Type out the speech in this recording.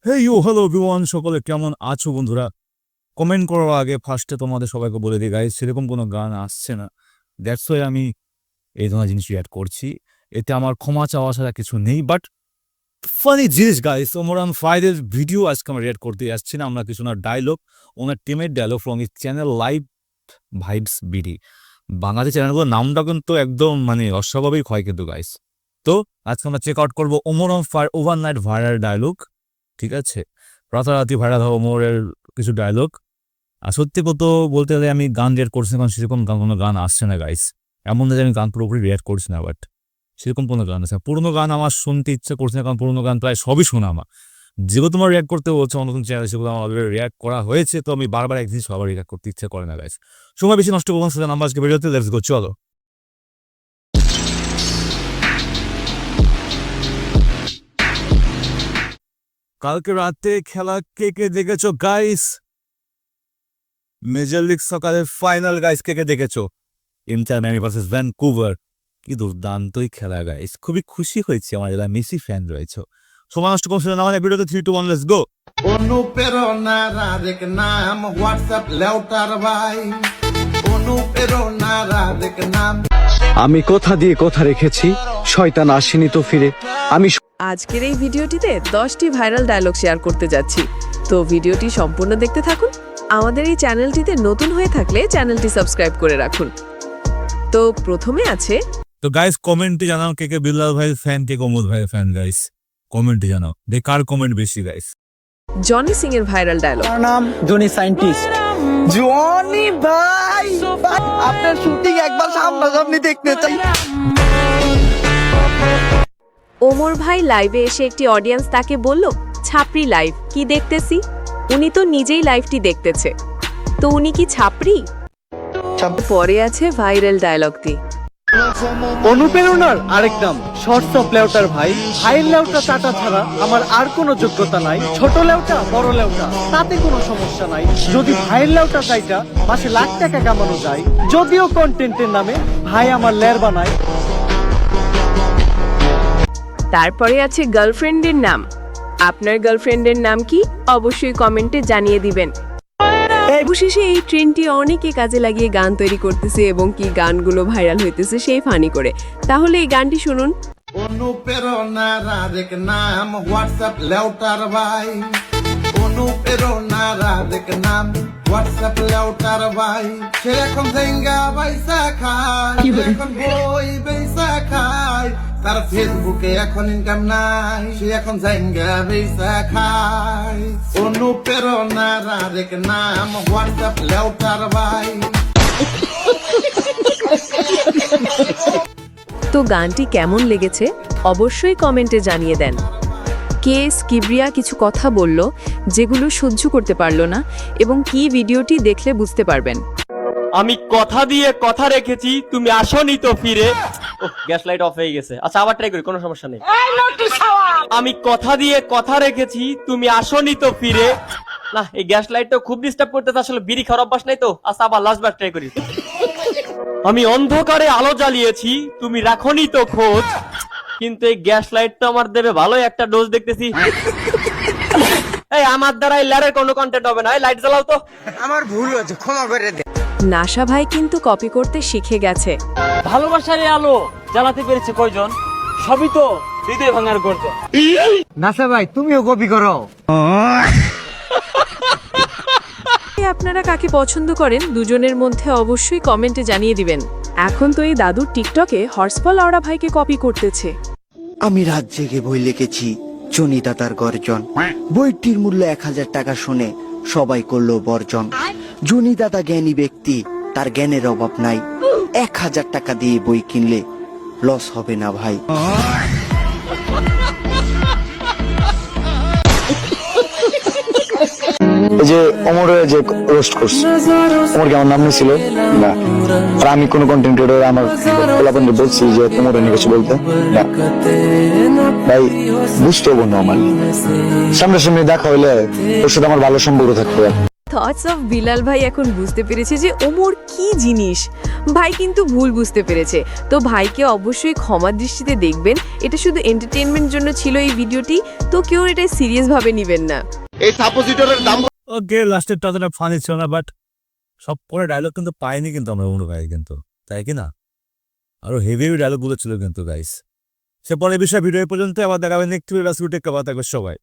Hello everyone, সকলে কেমন আছো বন্ধুরা? কমেন্ট করার আগে ফার্স্টে তোমাদের সবাইকে বলে দিই গাইস, সেরকম কোনো গান আসছে না। দ্যাটস ওয়াই আমি এই ধরনের জিনিস রিয়াক্ট করছি। এতে আমার ক্ষমা চাওয়া ছাড়া কিছু নেই। বাট ফানি জিনিস গাইস, ওমরান ফাইদের ভিডিও আজকে আমরা রিয়াক্ট করতে আসছি না। আমরা কিছু না ডায়লগ, ওনার টিমের dialogue from this channel live vibes BD. Bangali চ্যানেলগুলোর নামটা কিন্তু একদম অস্বাভাবিক হয় কিন্তু গাইস। তো আজকে আমরা চেক আউট করবো Omran fire overnight viral dialogue. ঠিক আছে, রাতারাতি ভাইরাল হওয়া ওমরের কিছু ডায়লগ। আর সত্যি কত বলতে গেলে আমি গান রিয়াক্ট করছি, কারণ সেরকম কোনো গান আসছে না গাইস। এমন না যে আমি গান পুরোপুরি রিয়াক্ট করছি না, বাট সেরকম কোনো গান আছে। পুরোনো গান আমার শুনতে ইচ্ছে করছে না, কারণ পুরোনো গান প্রায় সবই শোনা আমার। যেগুলো তোমার রিয়াক্ট করতে বলছো নতুন চ্যানেল, সেগুলো আমার রিয়াক্ট করা হয়েছে। তো আমি বারবার এক জিনিস সবার রিয়াক্ট করতে ইচ্ছে করে না গাইস। সময় বেশি নষ্ট করবো না, নাম্বার আজকে বেরোতে লেটস গো, চলো। কালকে রাতে খেলা কে কে দেখেছো গাইস? মেজর লিগ সকারের ফাইনাল গাইস, কে কে দেখেছো? Inter Miami versus Vancouver. কি দুর্দান্তই খেলা গাইস, খুবই খুশি হয়েছি আমার যারা মেসি ফ্যান রয়েছে। সময় নষ্ট করছে না, মানে ভিডিওতে 3, 2, 1 লেটস গো। অনুপ্রেরণার আরেক নাম হোয়াটসঅ্যাপ লেউটার ভাই। অনুপ্রেরণার আরেক নাম। আমি কথা দিয়ে কথা রেখেছি, শয়তান আসেনি তো ফিরে। আমি আজকের এই ভিডিওটিতে 10টি ভাইরাল ডায়লগ শেয়ার করতে যাচ্ছি, তো ভিডিওটি সম্পূর্ণ দেখতে থাকুন। আমাদের এই চ্যানেলটিতে নতুন হয়ে থাকলে চ্যানেলটি সাবস্ক্রাইব করে রাখুন। তো প্রথমে আছে, তো গাইস কমেন্টে জানাও কে কে বিল্লাল ভাইয়ের ফ্যান, কে কোমল ভাইয়ের ফ্যান গাইস। কমেন্টে জানাও যে কার কমেন্ট বেশি গাইস। জনি সিং এর ভাইরাল ডায়লগ। নাম জনি সায়েন্টিস্ট। জনি ভাই, আপনার শুটিং একবার সামনাসামনি দেখতে চাই। ওমর ভাই লাইভে এসে একটি অডিয়েন্স তাকে বলল, ছাপরি লাইভ কি দেখতেছি? উনি তো নিজেই লাইভটি দেখতেছে, তো উনি কি ছাপরি? পরে আছে ভাইরাল ডায়লগটি। অনুপ্রেরণার আরেক নাম শর্টস অফ লেউটার ভাই। হাই লেউটা টাটা ছাড়া আমার আর কোনো যোগ্যতা নাই। ছোট লেউটা বড় লেউটা তাতে কোনো সমস্যা নাই। যদি ভাইয়ের লেউটা চাইটা মাসে লাখ টাকা কামানো যায়, যদিও কন্টেন্টের নামে ভাই আমার লের বানায়। তারপরে আছে গার্লফ্রেন্ডের নাম। আপনার গার্লফ্রেন্ডের নাম কি? অবশ্যই কমেন্টে জানিয়ে দিবেন। অবশেষে এই ট্রেন্ডটি অনেকে কাজে লাগিয়ে গান তৈরি করতেছে এবং কি গানগুলো ভাইরাল হইতেছে সেই ফানি করে। তাহলে এই গানটি শুনুন। অনুপ্রেরণার আরেক নাম হোয়াটসঅ্যাপ লেউটার ভাই। অনুপ্রেরণার আরেক নাম হোয়াটসঅ্যাপ লেউটার ভাই। সে এখন জেঙ্গা বাইসা খায়, এখন বই বেসা খায়। তার ফেসবুকে এখন ইনকাম নাই, সে এখন জেঙ্গা বেসা খায়। অনুপ্রেরণার আরেক নাম হোয়াটসঅ্যাপ লেউটার ভাই। তো গানটি কেমন লেগেছে অবশ্যই কমেন্টে জানিয়ে দেন। কেস কিবরিয়া কিছু কথা বলল যেগুলো সহ্য করতে পারল না, এবং কি ভিডিওটি দেখলে বুঝতে পারবেন। আমি কথা দিয়ে কথা রেখেছি, তুমি আসোনি তো ফিরে। গ্যাস লাইট অফ হয়ে গেছে। আচ্ছা আবার ট্রাই করি, কোনো সমস্যা নেই। আমি কথা দিয়ে কথা রেখেছি, তুমি আসোনি তো ফিরে। না, এই গ্যাস লাইটটা খুব ডিস্টার্ব করতেছে, আসলে বিড়ি খাওয়ার অভ্যাস নাই তো। আচ্ছা আবার লাস্ট বার ট্রাই করি। আমি অন্ধকারে আলো জ্বালিয়েছি, তুমি রাখোনি তো খোঁজ। কিন্তু এই গ্যাস লাইটটা আমার দেবে ভালোই একটা ডোজ দেখতেছি। এই আমার দ্বারা এই ল্যারের কোনো কন্টেন্ট হবে না। এই লাইট জ্বালাও তো। আমার ভুল হয়েছে, ক্ষমা করে দে। নাসা ভাই কিন্তু কপি করতে শিখে গেছে। ভালোবাসার এই আলো জ্বালাতে পেরেছে কয়জন? সবই তো হৃদয় ভাঙার গর্জন। নাসা ভাই, তুমিও কপি করো। আপনারা কাকে পছন্দ করেন দুজনের মধ্যে অবশ্যই কমেন্টে জানিয়ে দিবেন। এখন তো এই দাদুর টিকটকে হর্ষপাল আওড়া ভাইকে কপি করতেছে। আমি রাত জেগে বই লিখেছি জনি দাদার গর্জন। বইটির মূল্য 1000 টাকা শুনে সবাই করলো বর্জন। জনি দাদা জ্ঞানী ব্যক্তি, তার জ্ঞানের অভাব নাই। 1000 টাকা দিয়ে বই কিনলে লস হবে না ভাই। এই যে অমরের যে রোস্ট করছে, অমর কি আমার নাম নিয়েছিল না? আর আমি কোন কন্টেন্ট ক্রিয়েটর আমার পোলাপনকে বলছি যে অমরের নিয়ে কিছু বলতে না ভাই, বুঝতে হবো না। আমার সামনাসামনি দেখা হইলে ওর সাথে আমার ভালো সম্পর্ক থাকতে। থটস অফ বিলাল ভাই এখন বুঝতে পেরেছে যে ওমর কি জিনিস। ভাই কিন্তু ভুল বুঝতে পেরেছে, তো ভাইকে অবশ্যই ক্ষমা দৃষ্টিতে দেখবেন। এটা শুধু এন্টারটেনমেন্ট জন্য ছিল এই ভিডিওটি, তো কেউ এটা সিরিয়াস ভাবে নেবেন না। ওকে, লাস্টের টাটা ফানি ছিল না, বাট সব পরে ডায়লগ কিন্তু পাইনি কিন্তু আমরা অন্য ভাই, কিন্তু তাই কি না? আরো হেভি হেভি ডায়লগ গুলো ছিল কিন্তু গাইস। সে পরে বিষয় ভিডিও পর্যন্ত আবার দেখাবেন নেক্সট ভিডিও। সবাই